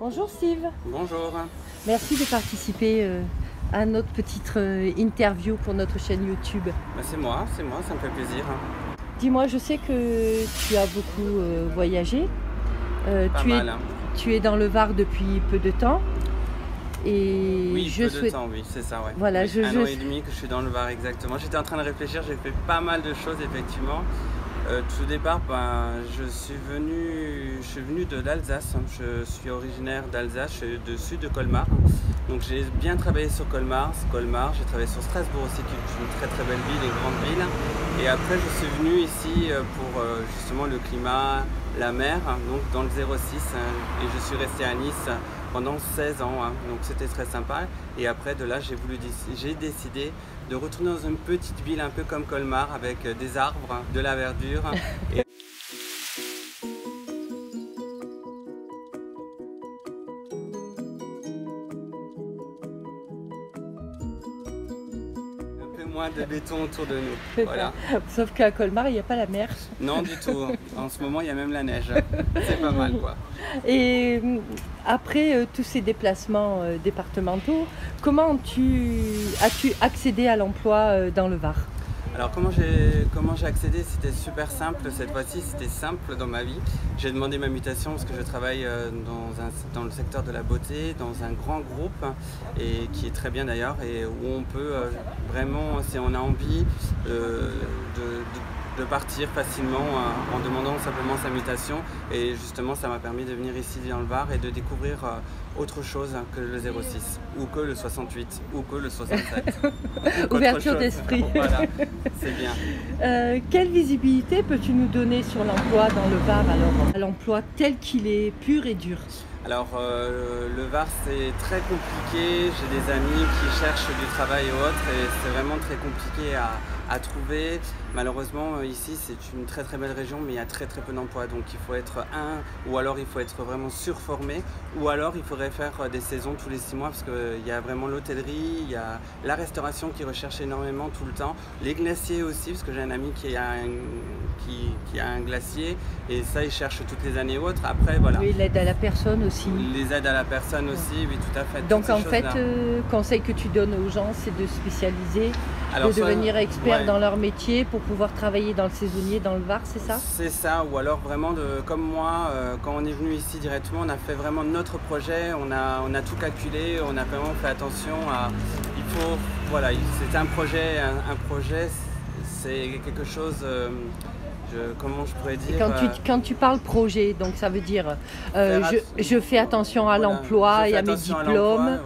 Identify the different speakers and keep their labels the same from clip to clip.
Speaker 1: Bonjour Steve.
Speaker 2: Bonjour.
Speaker 1: Merci de participer à notre petite interview pour notre chaîne YouTube.
Speaker 2: C'est moi, ça me fait plaisir.
Speaker 1: Dis-moi, je sais que tu as beaucoup voyagé.
Speaker 2: Pas mal.
Speaker 1: Tu es dans le Var depuis peu de temps. Et
Speaker 2: oui, de temps, oui, c'est ça, ouais.
Speaker 1: Voilà,
Speaker 2: oui, un an et demi que je suis dans le Var, exactement. J'étais en train de réfléchir, j'ai fait pas mal de choses, effectivement. Tout départ, je suis venu de l'Alsace. Je suis originaire d'Alsace, du sud de Colmar. Donc j'ai bien travaillé sur Colmar, j'ai travaillé sur Strasbourg aussi, qui est une très très belle ville, une grande ville. Et après, je suis venu ici pour justement le climat, la mer, donc dans le 06. Et je suis resté à Nice pendant 16 ans, donc c'était très sympa. Et après de là, j'ai décidé de retourner dans une petite ville un peu comme Colmar, avec des arbres, de la verdure. Et... un peu moins de béton autour de nous. Voilà.
Speaker 1: Sauf qu'à Colmar, il n'y a pas la mer.
Speaker 2: Non, du tout. En ce moment, il y a même la neige. C'est pas mal, quoi.
Speaker 1: Et après tous ces déplacements départementaux, comment as-tu accédé à l'emploi dans le Var?
Speaker 2: Alors comment j'ai accédé? C'était super simple, cette fois-ci c'était simple dans ma vie. J'ai demandé ma mutation parce que je travaille dans le secteur de la beauté, dans un grand groupe, et qui est très bien d'ailleurs, et où on peut vraiment, si on a envie, de partir facilement en demandant simplement sa mutation. Et justement ça m'a permis de venir ici dans le Var et de découvrir autre chose que le 06 ou que le 68 ou que le 67.
Speaker 1: Ouverture d'esprit.
Speaker 2: Voilà, c'est bien.
Speaker 1: Quelle visibilité peux-tu nous donner sur l'emploi dans le Var, alors, à l'emploi tel qu'il est, pur et dur?
Speaker 2: Alors le Var c'est très compliqué, j'ai des amis qui cherchent du travail ou autre et c'est vraiment très compliqué à trouver. Malheureusement ici c'est une très très belle région, mais il y a très très peu d'emplois, donc il faut être ou alors il faut être vraiment surformé, ou alors il faudrait faire des saisons tous les 6 mois, parce qu'il y a vraiment l'hôtellerie, il y a la restauration qui recherche énormément tout le temps, les glaciers aussi, parce que j'ai un ami qui a un glacier et ça il cherche toutes les années ou autres. Après voilà.
Speaker 1: Oui, l'aide à la personne aussi.
Speaker 2: Les aides à la personne aussi, oui, tout à fait.
Speaker 1: Donc en fait, conseil que tu donnes aux gens, c'est de spécialiser, de devenir expert dans leur métier pour pouvoir travailler dans le saisonnier, dans le Var, c'est ça? C'est
Speaker 2: ça, ou alors vraiment, comme moi, quand on est venu ici directement, on a fait vraiment notre projet, on a tout calculé, on a vraiment fait attention à... Voilà, c'est un projet, c'est quelque chose... comment je pourrais dire,
Speaker 1: quand tu parles projet, donc ça veut dire je fais attention à l'emploi et à mes diplômes.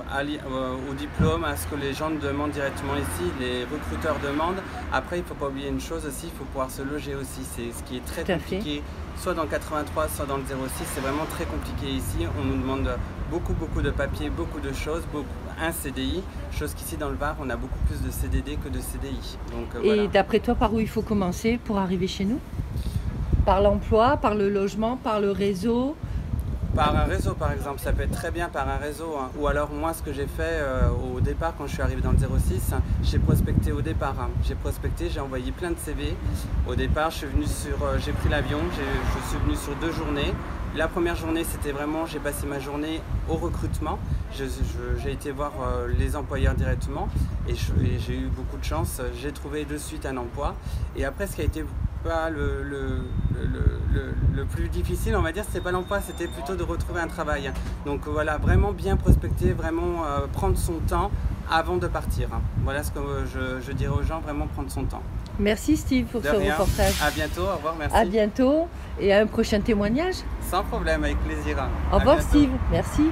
Speaker 2: Au diplôme, à ce que les gens demandent directement ici, les recruteurs demandent. Après, il ne faut pas oublier une chose aussi, il faut pouvoir se loger aussi. C'est ce qui est très compliqué, soit dans le 83, soit dans le 06, c'est vraiment très compliqué ici. On nous demande beaucoup de papiers, beaucoup de choses, un CDI, chose qu'ici dans le Var, on a beaucoup plus de CDD que de CDI. Donc,
Speaker 1: et d'après toi, par où il faut commencer pour arriver chez nous? Par l'emploi, par le logement, par le réseau?
Speaker 2: Par un réseau par exemple, ça peut être très bien par un réseau, ou alors moi ce que j'ai fait au départ quand je suis arrivé dans le 06, j'ai prospecté au départ, j'ai envoyé plein de CV. Au départ j'ai pris l'avion, je suis venu sur 2 journées. La première journée c'était vraiment, j'ai passé ma journée au recrutement, j'ai été voir les employeurs directement et j'ai eu beaucoup de chance, j'ai trouvé de suite un emploi. Et après ce qui a été pas le plus difficile, on va dire, c'est pas l'emploi, c'était plutôt de retrouver un travail. Donc voilà, vraiment bien prospecter, vraiment prendre son temps avant de partir. Voilà ce que je dirais aux gens, vraiment prendre son temps.
Speaker 1: Merci Steve pour ce reportage.
Speaker 2: À bientôt, au revoir, merci.
Speaker 1: À bientôt et à un prochain témoignage.
Speaker 2: Sans problème, avec plaisir.
Speaker 1: Au revoir Steve, merci.